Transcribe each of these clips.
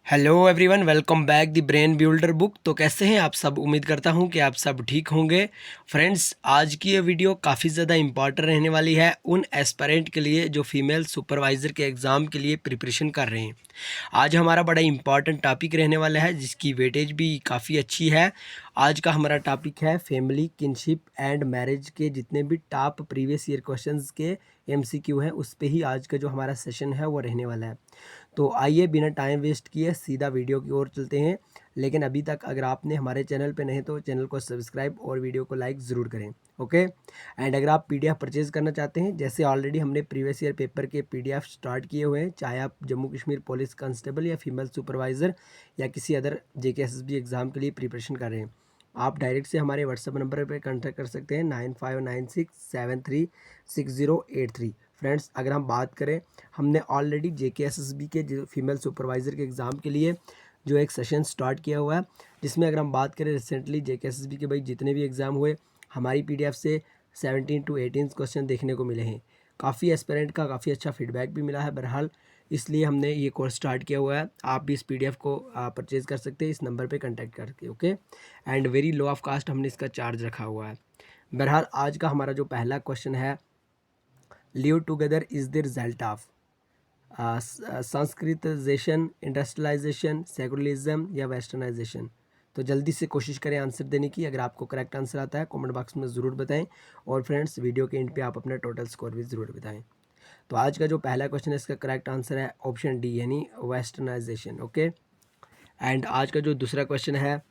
Hello everyone, welcome back the brain builder book. तो कैसे हैं आप सब? उम्मीद करता हूं कि आप सब ठीक होंगे। फ्रेंड्स, आज की ये वीडियो काफ़ी ज़्यादा इंपॉर्टेंट रहने वाली है उन एस्पिरेंट के लिए जो फीमेल सुपरवाइज़र के एग्ज़ाम के लिए प्रिपरेशन कर रहे हैं। आज हमारा बड़ा इंपॉर्टेंट टॉपिक रहने वाला है जिसकी वेटेज भी काफ़ी अच्छी है। आज का हमारा टॉपिक है फैमिली, किनशिप एंड मैरिज के जितने भी टॉप प्रीवियस ईयर क्वेश्चंस के एमसीक्यू हैं उस पे ही आज का जो हमारा सेशन है वो रहने वाला है। तो आइए बिना टाइम वेस्ट किए सीधा वीडियो की ओर चलते हैं। लेकिन अभी तक अगर आपने हमारे चैनल पे नहीं तो चैनल को सब्सक्राइब और वीडियो को लाइक ज़रूर करें। ओके। एंड अगर आप पीडीएफ परचेज़ करना चाहते हैं, जैसे ऑलरेडी हमने प्रीवियस ईयर पेपर के पीडीएफ स्टार्ट किए हुए हैं, चाहे आप जम्मू कश्मीर पुलिस कांस्टेबल या फीमेल सुपरवाइज़र या किसी अदर जेकेएसएसबी एग्ज़ाम के लिए प्रिपरेशन कर रहे हैं, आप डायरेक्ट से हमारे व्हाट्सएप नंबर पर कॉन्टैक्ट कर सकते हैं 9596736083। फ्रेंड्स, अगर हम बात करें, हमने ऑलरेडी जेकेएसएसबी के जो फीमेल सुपरवाइज़र के एग्ज़ाम के लिए जो एक सेशन स्टार्ट किया हुआ है, जिसमें अगर हम बात करें रिसेंटली जेकेएसएसबी के भाई जितने भी एग्ज़ाम हुए, हमारी पीडीएफ से 17 to 18 क्वेश्चन देखने को मिले हैं। काफ़ी एस्पिरेंट का काफ़ी अच्छा फीडबैक भी मिला है बहरहाल, इसलिए हमने ये कोर्स स्टार्ट किया हुआ है। आप भी इस पीडीएफ को परचेज़ कर सकते हैं इस नंबर पे कांटेक्ट करके। Okay. And very low of cost हमने इसका चार्ज रखा हुआ है। बहरहाल, आज का हमारा जो पहला क्वेश्चन है, live together is the result of sanskritization, industrialization, secularism या वेस्टर्नाइजेशन। तो जल्दी से कोशिश करें आंसर देने की। अगर आपको करेक्ट आंसर आता है कमेंट बॉक्स में ज़रूर बताएं, और फ्रेंड्स वीडियो के एंड पे आप अपना टोटल स्कोर भी ज़रूर बताएं। तो आज का जो पहला क्वेश्चन है इसका करेक्ट आंसर है ऑप्शन डी, यानी वेस्टर्नाइजेशन। ओके। एंड आज का जो दूसरा क्वेश्चन है,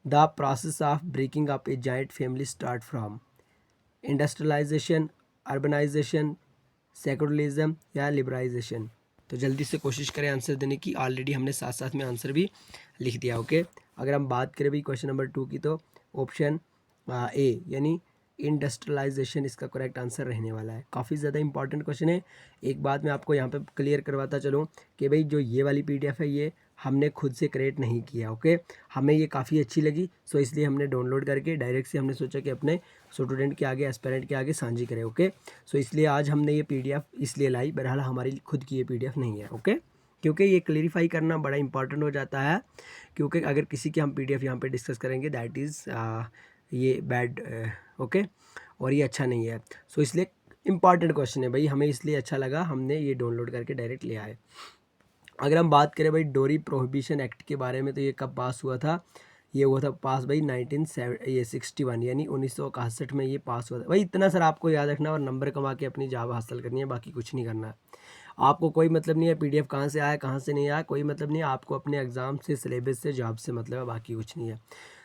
the process of breaking up a joint family start from industrialization, urbanization, secularism या लिबरलाइजेशन। तो जल्दी से कोशिश करें आंसर देने की। ऑलरेडी हमने साथ साथ में आंसर भी लिख दिया। ओके। अगर हम बात करें भाई क्वेश्चन नंबर 2 की, तो ऑप्शन ए यानी इंडस्ट्रियलाइजेशन इसका करेक्ट आंसर रहने वाला है। काफ़ी ज़्यादा इंपॉर्टेंट क्वेश्चन है। एक बात मैं आपको यहाँ पे क्लियर करवाता चलूँ कि भाई जो ये वाली पीडीएफ है ये हमने खुद से क्रिएट नहीं किया। ओके। हमें ये काफ़ी अच्छी लगी, सो इसलिए हमने डाउनलोड करके डायरेक्ट से हमने सोचा कि अपने स्टूडेंट के आगे, एस्पिरेंट के आगे साझी करें। ओके। सो इसलिए आज हमने ये पीडीएफ इसलिए लाई, बहरहाल हमारी खुद की ये पीडीएफ नहीं है। ओके। क्योंकि ये क्लेरिफाई करना बड़ा इंपॉर्टेंट हो जाता है, क्योंकि अगर किसी की हम पीडीएफ यहाँ पे डिस्कस करेंगे दैट इज़ ये बैड। ओके। और ये अच्छा नहीं है। सो इसलिए इंपॉर्टेंट क्वेश्चन है भाई, हमें इसलिए अच्छा लगा, हमने ये डाउनलोड करके डायरेक्ट ले आए। अगर हम बात करें भाई डोरी प्रोहिबिशन एक्ट के बारे में, तो ये कब पास हुआ था? ये हुआ था पास भाई 1961 यानी 1961 में ये पास हुआ था। भाई इतना सर आपको याद रखना और नंबर कमा के अपनी जॉब हासिल करनी है, बाकी कुछ नहीं करना है। आपको कोई मतलब नहीं है पीडीएफ कहाँ से आया कहाँ से नहीं आया, कोई मतलब नहीं है। आपको अपने एग्ज़ाम से, सिलेबस से, जॉब से मतलब है, बाकी कुछ नहीं है।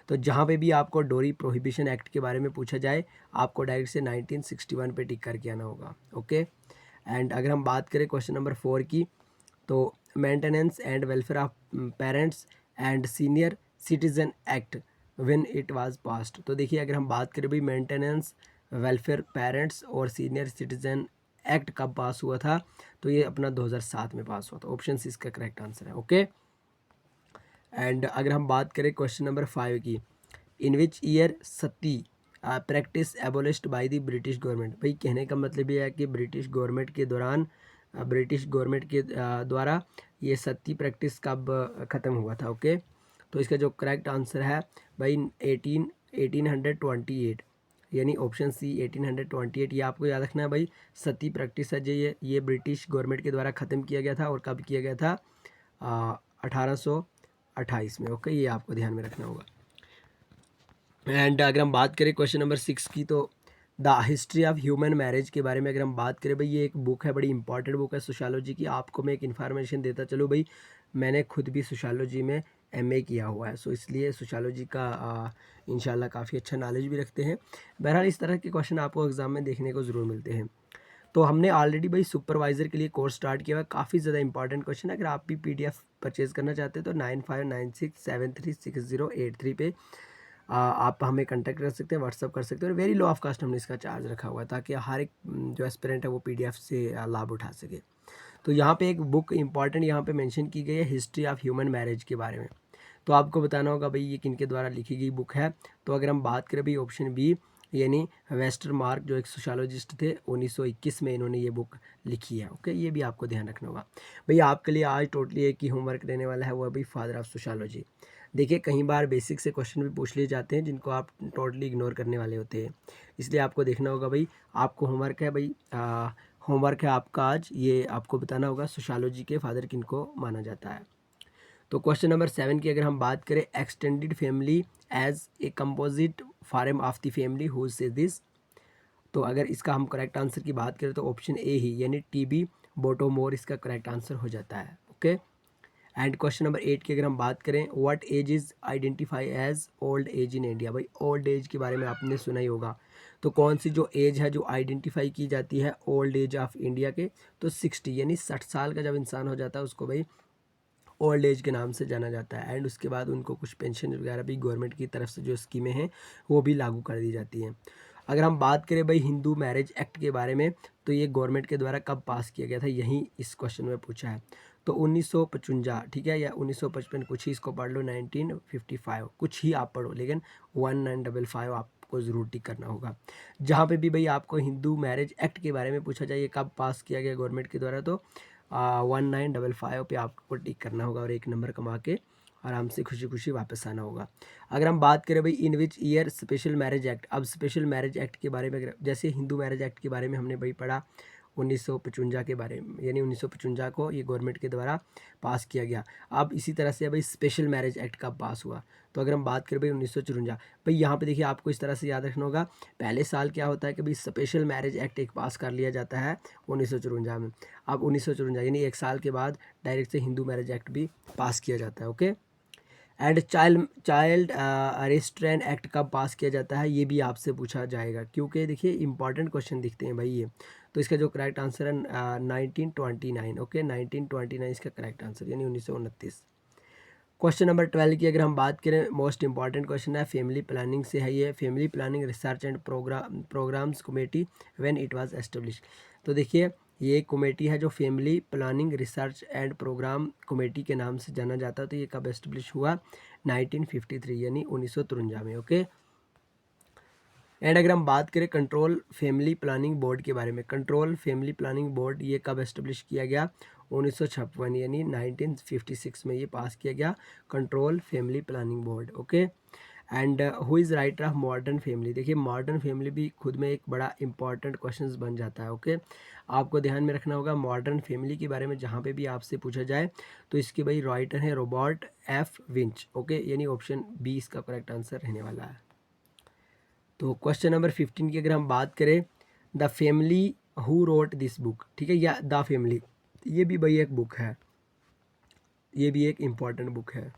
तो जहाँ पे भी आपको डोरी प्रोहिबिशन एक्ट के बारे में पूछा जाए, आपको डायरेक्ट से 1961 पे टिक करके आना होगा। ओके। एंड अगर हम बात करें क्वेश्चन नंबर 4 की, तो maintenance and welfare of parents and senior citizen act when it was passed. तो देखिए, अगर हम बात करें भाई मेंटेनेंस, वेलफेयर, पेरेंट्स और सीनियर सिटीजन एक्ट कब पास हुआ था, तो ये अपना 2007 में पास हुआ था। ऑप्शन सी इसका करेक्ट आंसर है। ओके। एंड अगर हम बात करें क्वेश्चन नंबर 5 की, in which year sati practice abolished by the British government. भाई कहने का मतलब ये है कि ब्रिटिश गवर्नमेंट के दौरान, ब्रिटिश गवर्नमेंट के द्वारा ये सती प्रैक्टिस कब ख़त्म हुआ था। ओके। तो इसका जो करेक्ट आंसर है भाई 1828 यानी ऑप्शन सी 1828। ये आपको याद रखना है भाई, सती प्रैक्टिस है जो ये ब्रिटिश गवर्नमेंट के द्वारा ख़त्म किया गया था, और कब किया गया था? 1828 में। ओके। ये आपको ध्यान में रखना होगा। एंड अगर हम बात करें क्वेश्चन नंबर 6 की, तो the history of human marriage के बारे में अगर हम बात करें भाई, ये एक बुक है, बड़ी इंपॉर्टेंट बुक है सोशियोलॉजी की। आपको मैं एक इन्फॉर्मेशन देता चलूँ भाई, मैंने खुद भी सोशियोलॉजी में एमए किया हुआ है, सो इसलिए सोशियोलॉजी का इंशाल्लाह काफ़ी अच्छा नॉलेज भी रखते हैं। बहरहाल इस तरह के क्वेश्चन आपको एग्ज़ाम में देखने को ज़रूर मिलते हैं। तो हमने ऑलरेडी भाई सुपरवाइज़र के लिए कोर्स स्टार्ट किया हुआ है, काफ़ी ज़्यादा इंपॉर्टेंट क्वेश्चन है। अगर आप भी पीडीएफ परचेज़ करना चाहते हैं तो 9596736083 पे आप हमें कांटेक्ट कर सकते हैं, व्हाट्सअप कर सकते हैं। और वेरी लो ऑफ कास्ट हमने इसका चार्ज रखा हुआ है, ताकि हर एक जो एस्पिरेंट है वो पीडीएफ से लाभ उठा सके। तो यहाँ पे एक बुक इंपॉर्टेंट यहाँ पे मेंशन की गई है, हिस्ट्री ऑफ ह्यूमन मैरिज के बारे में। तो आपको बताना होगा भाई ये किनके द्वारा लिखी गई बुक है। तो अगर हम बात करें भाई ऑप्शन बी, यानी वेस्टरमार्क जो एक सोशियोलॉजिस्ट थे, 1921 में इन्होंने ये बुक लिखी है। ओके, ये भी आपको ध्यान रखना होगा। भैया आपके लिए आज टोटली एक ही होमवर्क रहने वाला है, वो है भाई फादर ऑफ सोशियोलॉजी। देखिए कई बार बेसिक से क्वेश्चन भी पूछ लिए जाते हैं जिनको आप टोटली इग्नोर करने वाले होते हैं, इसलिए आपको देखना होगा भाई। आपको होमवर्क है भाई, होमवर्क है आपका आज, ये आपको बताना होगा सोशियोलॉजी के फादर किनको माना जाता है। तो क्वेश्चन नंबर 7 की अगर हम बात करें, extended family as a composite form of the family who says this. तो अगर इसका हम करेक्ट आंसर की बात करें तो ऑप्शन ए ही यानी टीबी बोटोमोर इसका करेक्ट आंसर हो जाता है। ओके, एंड क्वेश्चन नंबर 8 की अगर हम बात करें, what age is identify as old age in India. भाई ओल्ड एज के बारे में आपने सुना ही होगा, तो कौन सी जो एज है जो आइडेंटिफाई की जाती है ओल्ड एज ऑफ इंडिया के, तो 60 यानी 60 साल का जब इंसान हो जाता है उसको भाई ओल्ड एज के नाम से जाना जाता है। एंड उसके बाद उनको कुछ पेंशन वगैरह भी गवर्नमेंट की तरफ से जो स्कीमें हैं वो भी लागू कर दी जाती हैं। अगर हम बात करें भाई हिंदू मैरिज एक्ट के बारे में, तो ये गवर्नमेंट के द्वारा कब पास किया गया था, यही इस क्वेश्चन में पूछा है। तो 1955, ठीक है, या 1955, कुछ ही इसको पढ़ लो, 1955 कुछ ही आप पढ़ो, लेकिन 1955 आपको ज़रूर टिक करना होगा। जहाँ पे भी भाई आपको हिंदू मैरिज एक्ट के बारे में पूछा जाए कब पास किया गया गवर्नमेंट के द्वारा, तो 1955 पे आपको टिक करना होगा और एक नंबर कमा के आराम से खुशी खुशी वापस आना होगा। अगर हम बात करें भाई in which year special marriage act, अब स्पेशल मैरिज एक्ट के बारे में जैसे हिंदू मैरिज एक्ट के बारे में हमने भाई पढ़ा 1955 के बारे में, यानी 1955 को ये गवर्नमेंट के द्वारा पास किया गया। अब इसी तरह से भाई स्पेशल मैरिज एक्ट कब पास हुआ, तो अगर हम बात करें भाई 1954, भाई यहाँ पे देखिए आपको इस तरह से याद रखना होगा, पहले साल क्या होता है कि भाई स्पेशल मैरिज एक्ट एक पास कर लिया जाता है 1954 में। अब 1954 यानी एक साल के बाद डायरेक्ट से हिंदू मैरिज एक्ट भी पास किया जाता है। Okay, and child restrain act कब पास किया जाता है, ये भी आपसे पूछा जाएगा, क्योंकि देखिए इंपॉर्टेंट क्वेश्चन दिखते हैं भाई ये। तो इसका जो करेक्ट आंसर है 1929। ओके, 1929 इसका करेक्ट आंसर, यानी 1929। क्वेश्चन नंबर 12 की अगर हम बात करें, मोस्ट इंपॉर्टेंट क्वेश्चन है, फैमिली प्लानिंग से है ये, family planning research and programs committee when it was establish. तो देखिए ये कमेटी है जो family planning research and program committee के नाम से जाना जाता है, तो ये कब एस्टेब्लिश हुआ, 1953 यानी 1953 में। ओके, एंड अगर हम बात करें कंट्रोल फैमिली प्लानिंग बोर्ड के बारे में, कंट्रोल फैमिली प्लानिंग बोर्ड ये कब एस्टेब्लिश किया गया, 1956 यानी 1956 में ये पास किया गया control family planning board. Okay, and who is writer of modern family. देखिए मॉडर्न फैमिली भी खुद में एक बड़ा इंपॉर्टेंट क्वेश्चन बन जाता है। ओके, आपको ध्यान में रखना होगा मॉडर्न फैमिली के बारे में, जहाँ पे भी आपसे पूछा जाए तो इसके भाई राइटर है रॉबर्ट एफ विंच। ओके, यानी ऑप्शन बी इसका करेक्ट आंसर रहने वाला है। तो क्वेश्चन नंबर 15 की अगर हम बात करें, the family who wrote this book, ठीक है, या द फैमिली, ये भी भाई एक बुक है, ये भी एक इम्पॉर्टेंट बुक है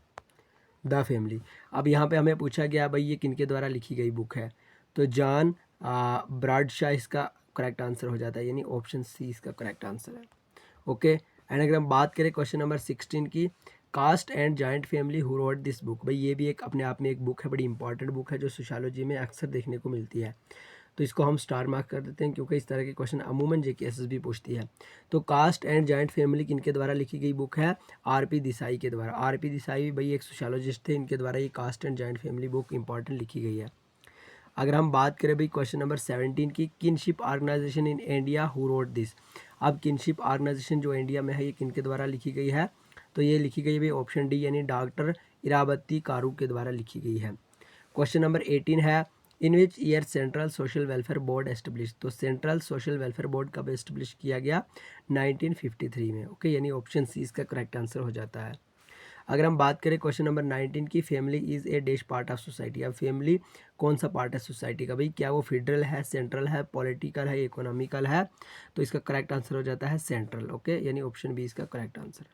द फैमिली। अब यहाँ पे हमें पूछा गया भाई ये किनके द्वारा लिखी गई बुक है, तो जॉन ब्राडशाह इसका करेक्ट आंसर हो जाता है, यानी ऑप्शन सी इसका करेक्ट आंसर है। ओके, एंड अगर हम बात करें क्वेश्चन नंबर 16 की, caste and joint family who wrote this book, भाई ये भी एक अपने आप में एक बुक है, बड़ी इंपॉर्टेंट बुक है जो सोशियोलॉजी में अक्सर देखने को मिलती है, तो इसको हम स्टार मार्क कर देते हैं क्योंकि इस तरह के क्वेश्चन अमूमन जेकेएसएस भी पूछती है। तो कास्ट एंड जॉइंट फैमिली किनके द्वारा लिखी गई बुक है, आरपी देसाई के द्वारा। आरपी देसाई भाई एक सोशियोलॉजिस्ट थे, इनके द्वारा ये caste and joint family book important लिखी गई है। अगर हम बात करें भाई क्वेश्चन नंबर 17 की, kinship organization in India who wrote this. अब किनशिप ऑर्गेनाइजेशन जो इंडिया में है ये किनके द्वारा लिखी गई है, तो ये लिखी गई भाई ऑप्शन डी यानी डॉक्टर इरावती कारू के द्वारा लिखी गई है। क्वेश्चन नंबर 18 है, in which year central social welfare board establish. तो सेंट्रल सोशल वेलफेयर बोर्ड कब एस्टेब्लिश किया गया, 1953 में। ओके, यानी ऑप्शन सी इसका करेक्ट आंसर हो जाता है। अगर हम बात करें क्वेश्चन नंबर 19 की, family is a dash part of society. अब फैमिली कौन सा पार्ट है सोसाइटी का, भाई क्या वो फेडरल है, सेंट्रल है, पॉलिटिकल है, इकोनॉमिकल है, तो इसका करेक्ट आंसर हो जाता है सेंट्रल। ओके, यानी ऑप्शन बी इसका करेक्ट आंसर।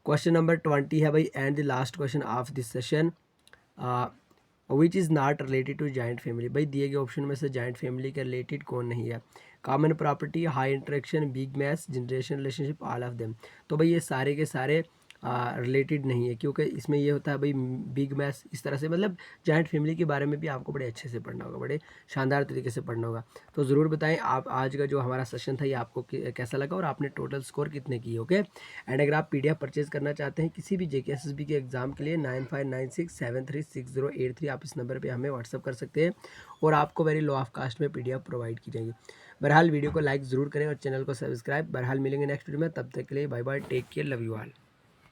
क्वेश्चन नंबर 20 है भाई, and the last question of this session, which is not related to joint family. भाई दिए गए ऑप्शन में से जॉइंट फैमिली के रिलेटेड कौन नहीं है, common property, high interaction, big mass, generation relationship, all of them. तो भाई ये सारे के सारे रिलेटेड नहीं है, क्योंकि इसमें ये होता है भाई बिग मैथ्स इस तरह से, मतलब जॉइंट फैमिली के बारे में भी आपको बड़े अच्छे से पढ़ना होगा, बड़े शानदार तरीके से पढ़ना होगा। तो ज़रूर बताएं आप आज का जो हमारा सेशन था ये आपको कैसा लगा और आपने टोटल स्कोर कितने किए। ओके, एंड अगर आप PDF परचेज करना चाहते हैं किसी भी JK SSB के एग्ज़ाम के लिए 9596736083 आप इस नंबर पर हमें व्हाट्सअप कर सकते हैं और आपको वेरी लो ऑफ कास्ट में PDF प्रोवाइड की जाएगी। बहरहाल वीडियो को लाइक ज़रूर करें और चैनल को सब्सक्राइब। बहरहाल मिलेंगे नेक्स्ट वीडियो में, तब तक के लिए bye bye, take care, love you all.